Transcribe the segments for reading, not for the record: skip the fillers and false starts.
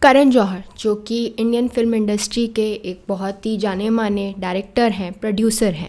करण जौहर जो कि Indian film industry के एक बहुत ही जाने माने डायरेक्टर हैं, प्रोड्यूसर हैं।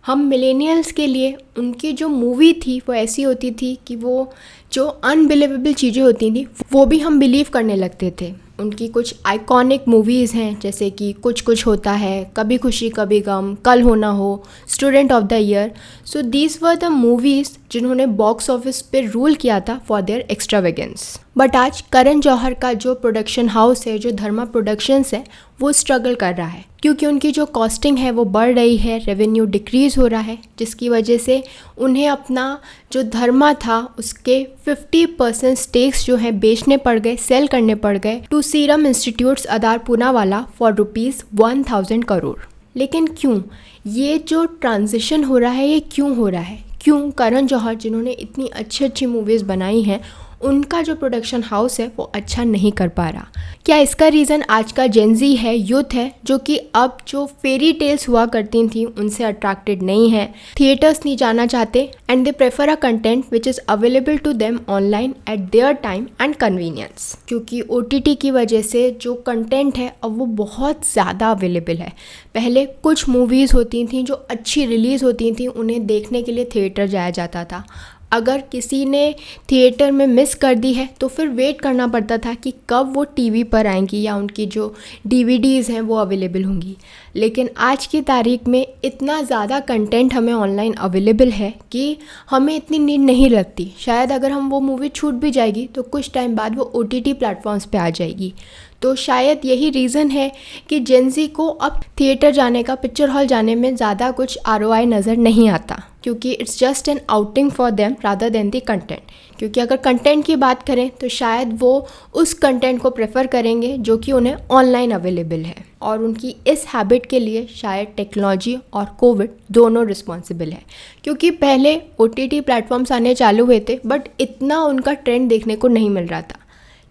हम मिलेनियल्स के लिए उनकी जो मूवी थी वो ऐसी होती थी कि वो जो अनबिलीवेबल चीज़ें होती थी वो भी हम बिलीव करने लगते थे। उनकी कुछ आइकॉनिक मूवीज़ हैं जैसे कि कुछ कुछ होता है, कभी खुशी कभी गम, कल हो ना हो, student of the year. So these were the movies जिन्होंने बॉक्स ऑफिस पे रूल किया था फॉर देयर एक्स्ट्रावेगेंस। बट आज करण जौहर का जो प्रोडक्शन हाउस है, जो धर्मा प्रोडक्शंस है, वो स्ट्रगल कर रहा है क्योंकि उनकी जो कॉस्टिंग है वो बढ़ रही है, रेवेन्यू डिक्रीज़ हो रहा है, जिसकी वजह से उन्हें अपना जो धर्मा था उसके 50% स्टेक्स जो हैं बेचने पड़ गए, सेल करने पड़ गए to Serum institute's Adar Poonawalla for ₹1000 crore. लेकिन क्यों ये जो ट्रांजिशन हो रहा है, ये क्यों हो रहा है? क्यों करण जौहर जिन्होंने इतनी अच्छी अच्छी मूवीज़ बनाई हैं, उनका जो प्रोडक्शन हाउस है वो अच्छा नहीं कर पा रहा? क्या इसका रीज़न आज का जेनजी है, यूथ है, जो कि अब जो फेरी टेल्स हुआ करती थी उनसे अट्रैक्टेड नहीं है, थिएटर्स नहीं जाना चाहते and they prefer a content which is available to them online at their time and convenience. क्योंकि OTT की वजह से जो कंटेंट है अब वो बहुत ज़्यादा अवेलेबल है। पहले कुछ मूवीज़ होती थी जो अच्छी रिलीज़ होती थी, उन्हें देखने के लिए थिएटर जाया जाता था। अगर किसी ने थिएटर में मिस कर दी है तो फिर वेट करना पड़ता था कि कब वो टीवी पर आएंगी या उनकी जो DVDs हैं वो अवेलेबल होंगी। लेकिन आज की तारीख में इतना ज़्यादा कंटेंट हमें ऑनलाइन अवेलेबल है कि हमें इतनी नीड नहीं लगती। शायद अगर हम वो मूवी छूट भी जाएगी तो कुछ टाइम बाद वो OTT प्लेटफॉर्म्स पे आ जाएगी। तो शायद यही रीज़न है कि जेनजी को अब थिएटर जाने का, पिक्चर हॉल जाने में ज़्यादा कुछ ROI नज़र नहीं आता, क्योंकि it's just an outing for them rather than the content. क्योंकि अगर कंटेंट की बात करें तो शायद वो उस कंटेंट को प्रेफर करेंगे जो कि उन्हें ऑनलाइन अवेलेबल है। और उनकी इस हैबिट के लिए शायद टेक्नोलॉजी और कोविड दोनों रिस्पॉन्सिबल है। क्योंकि पहले OTT प्लेटफॉर्म्स आने चालू हुए थे बट इतना उनका ट्रेंड देखने को नहीं मिल रहा था।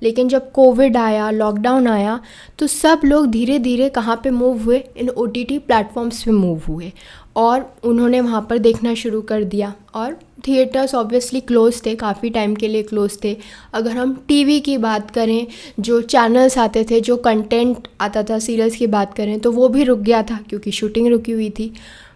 लेकिन जब कोविड आया, लॉकडाउन आया, तो सब लोग धीरे धीरे कहाँ पे मूव हुए? इन OTT प्लेटफॉर्म्स पे मूव हुए और उन्होंने वहाँ पर देखना शुरू कर दिया। और थिएटर्स ऑब्वियसली क्लोज थे, काफ़ी टाइम के लिए क्लोज थे। अगर हम टीवी की बात करें, जो चैनल्स आते थे, जो कंटेंट आता था, सीरियल्स की बात करें तो वो भी रुक गया था क्योंकि शूटिंग रुकी हुई थी।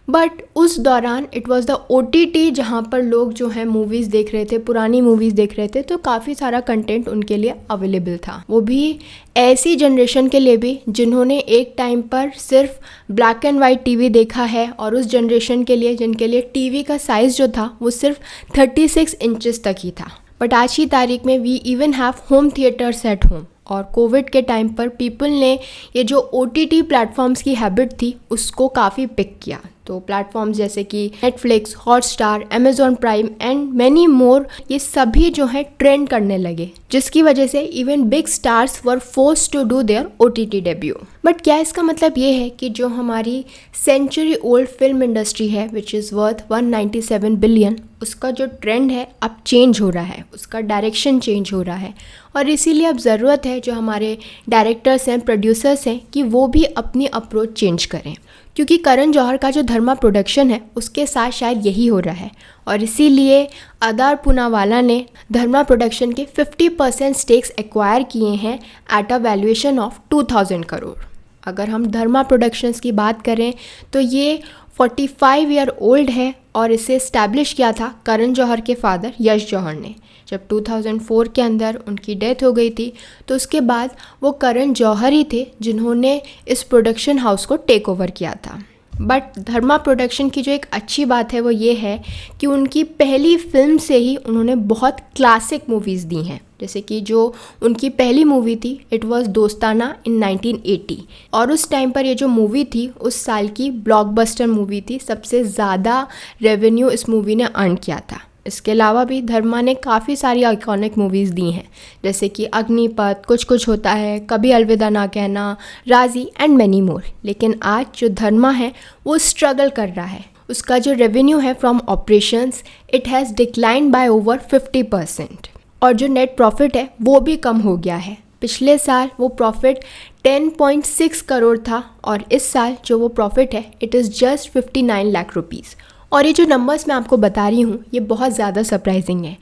बट उस दौरान इट वाज द OTT जहाँ पर लोग जो है मूवीज़ देख रहे थे, पुरानी मूवीज़ देख रहे थे, तो काफ़ी सारा कंटेंट उनके लिए अवेलेबल था। वो भी ऐसी जनरेशन के लिए भी जिन्होंने एक टाइम पर सिर्फ ब्लैक एंड वाइट टीवी देखा है, और उस जनरेशन के लिए जिनके लिए टीवी का साइज़ जो था वो सिर्फ 36 इंचेस तक ही था। बट आज की तारीख में we even have home theatres at home. और कोविड के टाइम पर पीपल ने ये जो OTT प्लेटफॉर्म्स की हैबिट थी उसको काफ़ी पिक किया। तो प्लेटफॉर्म्स जैसे कि Netflix, Hotstar, Amazon prime and many more, ये सभी जो है ट्रेंड करने लगे, जिसकी वजह से even big stars were forced to do their OTT debut. But क्या इसका मतलब ये है कि जो हमारी सेंचुरी ओल्ड फिल्म इंडस्ट्री है विच इज़ वर्थ 197 बिलियन, उसका जो ट्रेंड है अब चेंज हो रहा है, उसका डायरेक्शन चेंज हो रहा है? और इसीलिए अब ज़रूरत है जो हमारे डायरेक्टर्स हैं, प्रोड्यूसर्स हैं, कि वो भी अपनी अप्रोच चेंज करें। क्योंकि करण जौहर का जो धर्मा प्रोडक्शन है उसके साथ शायद यही हो रहा है, और इसीलिए अदार पूनावाला ने धर्मा प्रोडक्शन के 50% स्टेक्स एक्वायर किए हैं at a valuation of 2000 crore. अगर हम धर्मा प्रोडक्शंस की बात करें तो ये 45 ईयर ओल्ड है और इसे इस्टेब्लिश किया था करण जौहर के फादर यश जौहर ने। जब 2004 के अंदर उनकी डेथ हो गई थी तो उसके बाद वो करण जौहर ही थे जिन्होंने इस प्रोडक्शन हाउस को टेक ओवर किया था। बट धर्मा प्रोडक्शन की जो एक अच्छी बात है वो ये है कि उनकी पहली फिल्म से ही उन्होंने बहुत क्लासिक मूवीज़ दी हैं। जैसे कि जो उनकी पहली मूवी थी इट वाज दोस्ताना इन 1980, और उस टाइम पर ये जो मूवी थी उस साल की ब्लॉकबस्टर मूवी थी। सबसे ज़्यादा रेवेन्यू इस मूवी ने अर्न किया था। इसके अलावा भी धर्मा ने काफ़ी सारी आइकॉनिक मूवीज़ दी हैं, जैसे कि अग्निपथ, कुछ कुछ होता है, कभी अलविदा ना कहना, राजी एंड मैनी मोर। लेकिन आज जो धर्मा है वो स्ट्रगल कर रहा है। उसका जो रेवेन्यू है from operations it has decline by over 50%, और जो नेट प्रॉफिट है वो भी कम हो गया है। पिछले साल वो प्रॉफिट 10.6 करोड़ था और इस साल जो वो प्रॉफिट है it is just 59 lakh rupees. और ये जो नंबर्स मैं आपको बता रही हूँ ये बहुत ज़्यादा सरप्राइजिंग है,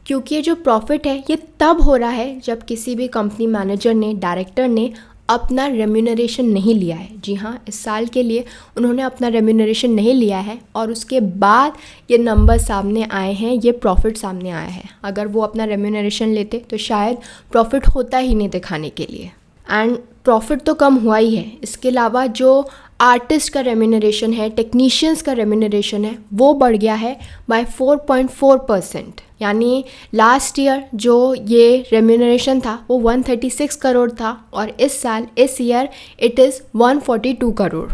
क्योंकि ये जो प्रॉफिट है ये तब हो रहा है जब किसी भी कंपनी मैनेजर ने, डायरेक्टर ने अपना रेम्यूनरेशन नहीं लिया है। जी हाँ, इस साल के लिए उन्होंने अपना रेम्यूनरेशन नहीं लिया है और उसके बाद ये नंबर सामने आए हैं, ये प्रॉफिट सामने आया है। अगर वो अपना रेम्यूनरेशन लेते तो शायद प्रॉफिट होता ही नहीं दिखाने के लिए। एंड प्रॉफिट तो कम हुआ ही है, इसके अलावा जो आर्टिस्ट का रेम्यूनरेशन है, टेक्नीशियंस का रेम्यूनरेशन है, वो बढ़ गया है बाय 4.4%। यानी लास्ट ईयर जो ये रेम्यूनरेशन था वो 136 करोड़ था और इस year it is 142 crore.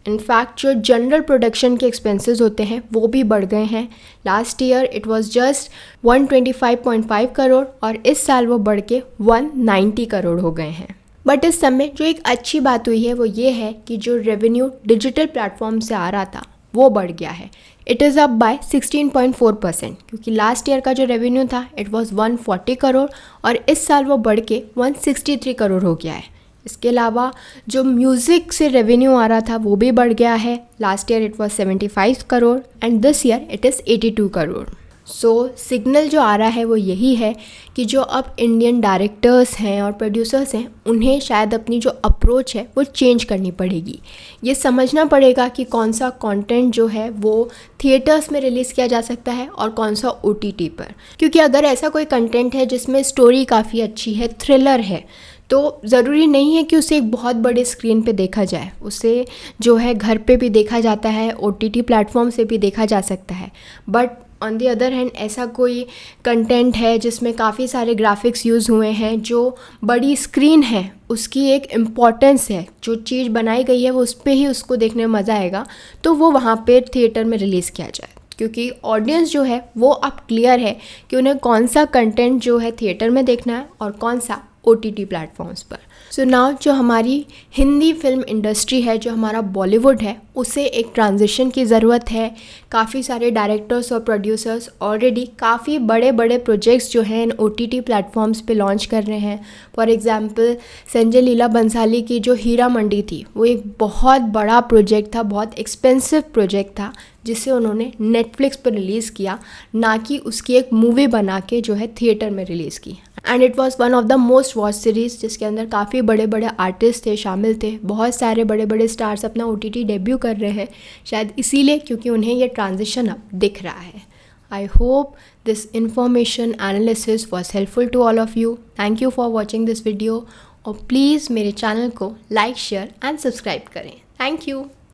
In fact जो जनरल प्रोडक्शन के एक्सपेंसेस होते हैं वो भी बढ़ गए हैं। Last year it was just 125.5 crore और इस साल वो बढ़ के 190 करोड़ हो गए हैं। बट इस समय जो एक अच्छी बात हुई है वो ये है कि जो रेवेन्यू डिजिटल प्लेटफॉर्म से आ रहा था वो बढ़ गया है। इट इज़ अप बाय 16.4%, क्योंकि लास्ट ईयर का जो रेवेन्यू था इट वाज 140 करोड़ और इस साल वो बढ़ के 163 करोड़ हो गया है। इसके अलावा जो म्यूज़िक से रेवेन्यू आ रहा था वो भी बढ़ गया है। Last year it was 75 crore and this year it is 82 crore. So signal जो आ रहा है वो यही है कि जो अब इंडियन डायरेक्टर्स हैं और प्रोड्यूसर्स हैं उन्हें शायद अपनी जो अप्रोच है वो चेंज करनी पड़ेगी। ये समझना पड़ेगा कि कौन सा कंटेंट जो है वो थिएटर्स में रिलीज़ किया जा सकता है और कौन सा OTT पर। क्योंकि अगर ऐसा कोई कंटेंट है जिसमें स्टोरी काफ़ी अच्छी है, थ्रिलर है, तो ज़रूरी नहीं है कि उसे एक बहुत बड़े स्क्रीन पे देखा जाए। उसे जो है घर पे भी देखा जाता है, OTT प्लेटफॉर्म से भी देखा जा सकता है। But on the other hand ऐसा कोई कंटेंट है जिसमें काफ़ी सारे ग्राफिक्स यूज़ हुए हैं, जो बड़ी स्क्रीन है उसकी एक इम्पॉर्टेंस है, जो चीज़ बनाई गई है वो उस पर ही उसको देखने में मज़ा आएगा, तो वो वहाँ पे थिएटर में रिलीज़ किया जाए। क्योंकि ऑडियंस जो है वो अब क्लियर है कि उन्हें कौन सा कंटेंट जो है थिएटर में देखना है और कौन सा OTT प्लेटफॉर्म्स पर। सो नाउ जो हमारी हिंदी फिल्म इंडस्ट्री है, जो हमारा बॉलीवुड है, उसे एक ट्रांजिशन की ज़रूरत है। काफ़ी सारे डायरेक्टर्स और प्रोड्यूसर्स ऑलरेडी काफ़ी बड़े बड़े प्रोजेक्ट्स जो हैं इन OTT प्लेटफॉर्म्स पे लॉन्च कर रहे हैं। फॉर एग्ज़ाम्पल संजय लीला बंसाली की जो हीरा मंडी थी वो एक बहुत बड़ा प्रोजेक्ट था, बहुत एक्सपेंसिव प्रोजेक्ट था, जिसे उन्होंने नेटफ्लिक्स पर रिलीज़ किया, ना कि उसकी एक मूवी बना के जो है थिएटर में रिलीज़ की। And it was one of the most watch series, जिसके अंदर काफ़ी बड़े बड़े आर्टिस्ट थे, शामिल थे। बहुत सारे बड़े बड़े स्टार्स अपना OTT डेब्यू कर रहे हैं, शायद इसीलिए क्योंकि उन्हें ये ट्रांजिशन अब दिख रहा है। I hope this information analysis was helpful to all of you. Thank you for watching this video और प्लीज़ मेरे चैनल को लाइक, शेयर एंड सब्सक्राइब करें। Thank you.